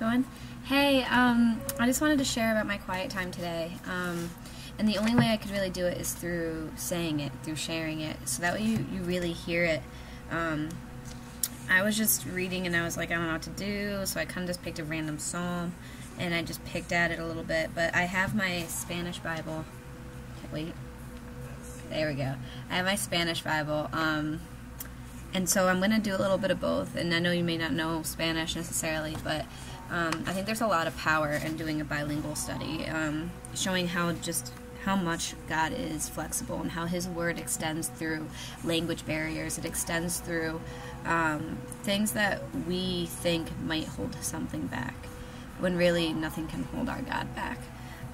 Going? Hey, I just wanted to share about my quiet time today. And the only way I could really do it is through saying it, through sharing it. So that way you really hear it. I was just reading and I was like, I don't know what to do. So I kind of just picked a random psalm and I just picked at it a little bit. But I have my Spanish Bible. Wait. There we go. I have my Spanish Bible. And so I'm going to do a little bit of both. And I know you may not know Spanish necessarily, but I think there's a lot of power in doing a bilingual study, showing how much God is flexible and how His Word extends through language barriers. It extends through things that we think might hold something back, when really nothing can hold our God back.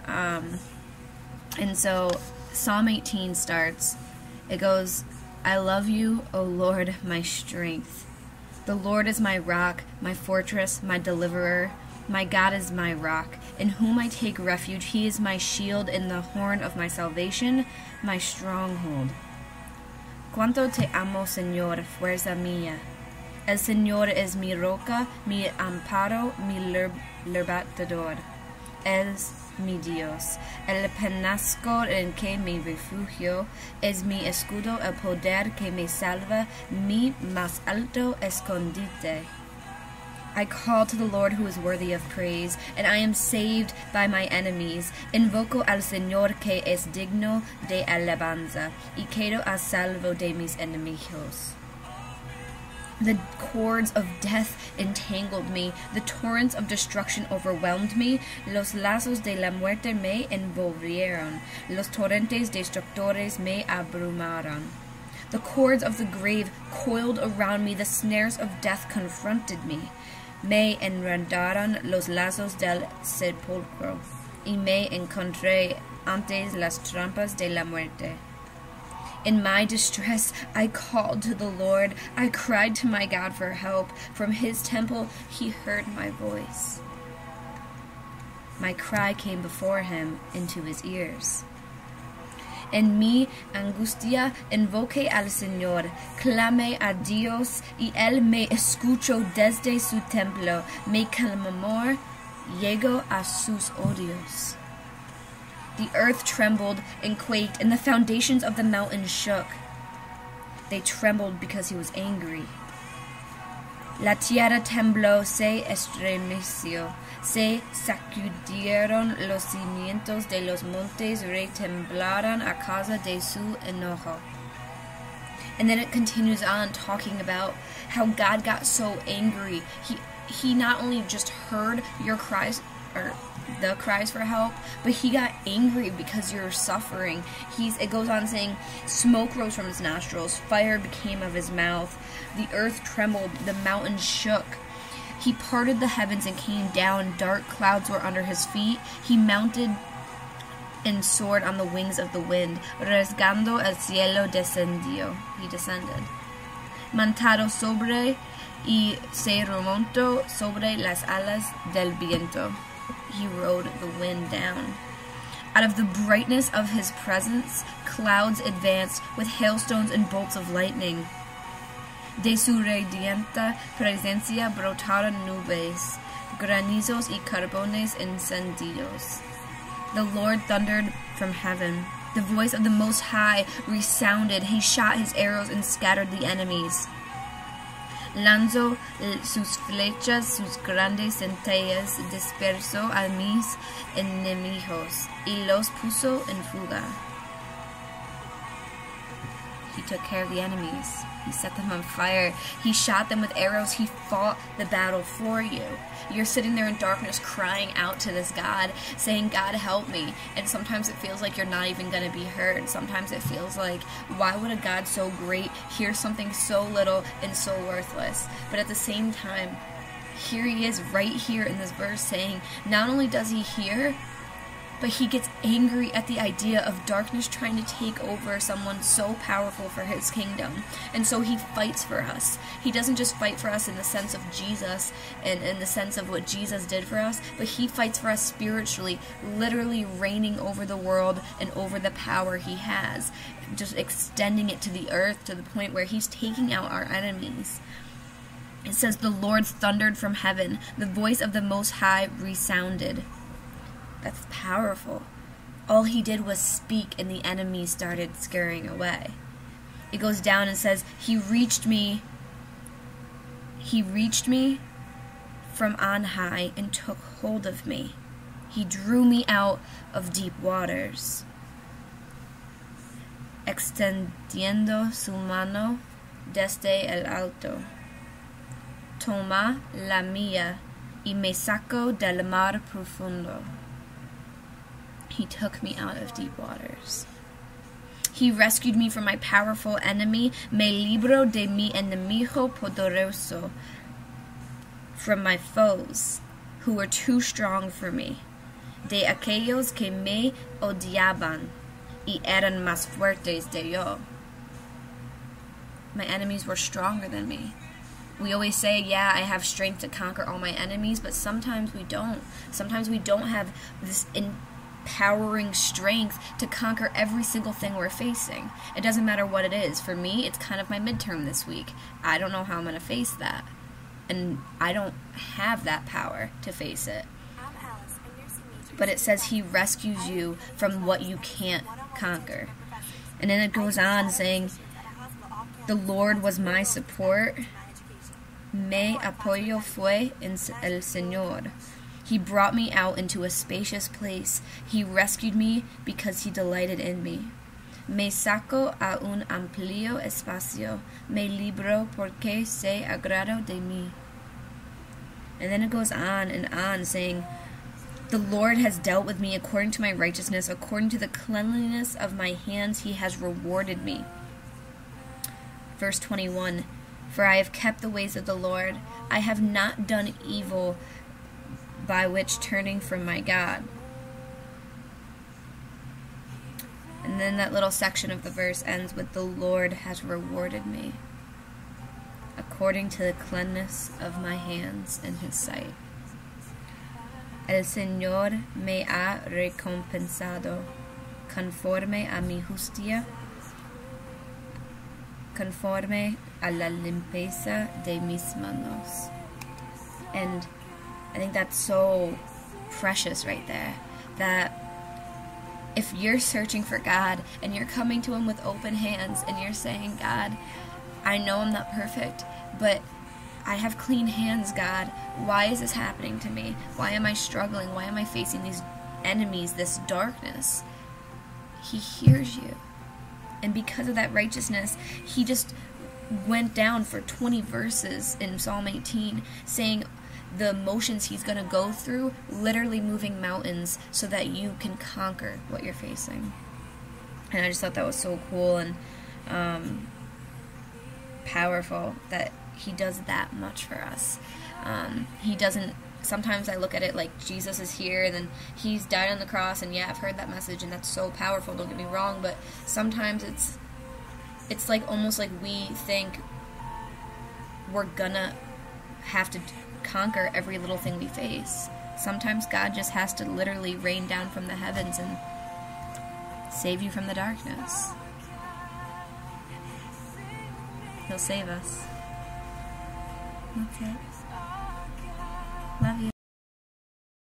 And so Psalm 18 starts, it goes, I love you, O Lord, my strength. The Lord is my rock, my fortress, my deliverer. My God is my rock, in whom I take refuge. He is my shield and the horn of my salvation, my stronghold. Cuánto te amo, Señor, fuerza mía. El Señor es mi roca, mi amparo, mi libertador. Es mi Dios, el penasco en que me refugio, es mi escudo, el poder que me salva, mi más alto escondite. I call to the Lord who is worthy of praise, and I am saved by my enemies. Invoco al Señor que es digno de alabanza, y quedo a salvo de mis enemigos. The cords of death entangled me. The torrents of destruction overwhelmed me. Los lazos de la muerte me envolvieron. Los torrentes destructores me abrumaron. The cords of the grave coiled around me. The snares of death confronted me. Me enredaron los lazos del sepulcro. Y me encontré ante las trampas de la muerte. In my distress, I called to the Lord. I cried to my God for help. From His temple, He heard my voice. My cry came before Him into His ears. En mi angustia invoqué al Señor, clamé a Dios, y Él me escuchó desde su templo. Mi clamor llegó a sus oídos. The earth trembled and quaked, and the foundations of the mountains shook. They trembled because He was angry. La tierra tembló, se estremeció, se sacudieron los cimientos de los montes, retemblaron a causa de su enojo. And then it continues on talking about how God got so angry. He not only just heard your cries, or the cries for help, but He got angry because you're suffering. It goes on saying, smoke rose from His nostrils, fire became of His mouth, the earth trembled, the mountains shook. He parted the heavens and came down, dark clouds were under His feet. He mounted and soared on the wings of the wind, rasgando el cielo descendió. He descended. Montado sobre y se remontó sobre las alas del viento. He rode the wind down. Out of the brightness of His presence, clouds advanced with hailstones and bolts of lightning. De su radiante presencia brotaron nubes, granizos y carbones encendidos. The Lord thundered from heaven. The voice of the Most High resounded. He shot His arrows and scattered the enemies. Lanzó sus flechas, sus grandes centellas, dispersó a mis enemigos, y los puso en fuga. He took care of the enemies. He set them on fire. He shot them with arrows. He fought the battle for you. You're sitting there in darkness crying out to this God, saying, God, help me. And sometimes it feels like you're not even going to be heard. Sometimes it feels like, why would a God so great hear something so little and so worthless? But at the same time, here He is right here in this verse saying, not only does He hear, but He gets angry at the idea of darkness trying to take over someone so powerful for His kingdom. And so He fights for us. He doesn't just fight for us in the sense of Jesus and in the sense of what Jesus did for us, but He fights for us spiritually, literally reigning over the world and over the power He has, just extending it to the earth to the point where He's taking out our enemies. It says, the Lord thundered from heaven. The voice of the Most High resounded. That's powerful. All he did was speak, and the enemy started scurrying away. It goes down and says, He reached me from on high and took hold of me. He drew me out of deep waters. Extendiendo su mano desde el alto. Toma la mía y me sacó del mar profundo. He took me out of deep waters. He rescued me from my powerful enemy. Me libró de mi enemigo poderoso. From my foes, who were too strong for me. De aquellos que me odiaban y eran más fuertes de yo. My enemies were stronger than me. We always say, yeah, I have strength to conquer all my enemies, but sometimes we don't. Sometimes we don't have this empowering strength to conquer every single thing we're facing. It doesn't matter what it is. For me, it's kind of my midterm this week. I don't know how I'm going to face that. And I don't have that power to face it. But it says he rescues you from what you can't conquer. And then it goes on saying, the Lord was my support. Me apoyo fue en el Señor. He brought me out into a spacious place. He rescued me because he delighted in me. Me sacó a un amplio espacio. Me libró porque se agradó de mí. And then it goes on and on saying, the Lord has dealt with me according to my righteousness, according to the cleanliness of my hands he has rewarded me. Verse 21, for I have kept the ways of the Lord. I have not done evil by which turning from my God. And then that little section of the verse ends with, the Lord has rewarded me according to the cleanness of my hands in his sight. El Señor me ha recompensado conforme a mi justicia, conforme a la limpieza de mis manos. And I think that's so precious right there, that if you're searching for God and you're coming to him with open hands and you're saying, God, I know I'm not perfect, but I have clean hands, God. Why is this happening to me? Why am I struggling? Why am I facing these enemies, this darkness? He hears you. And because of that righteousness, he just went down for 20 verses in Psalm 18 saying the emotions he's going to go through, literally moving mountains so that you can conquer what you're facing. And I just thought that was so cool and powerful that he does that much for us. He doesn't, sometimes I look at it like Jesus is here and then he's died on the cross, and yeah, I've heard that message and that's so powerful, don't get me wrong, but sometimes it's like almost like we think we're gonna have to conquer every little thing we face. Sometimes God just has to literally rain down from the heavens and save you from the darkness. He'll save us. That's it. Love you.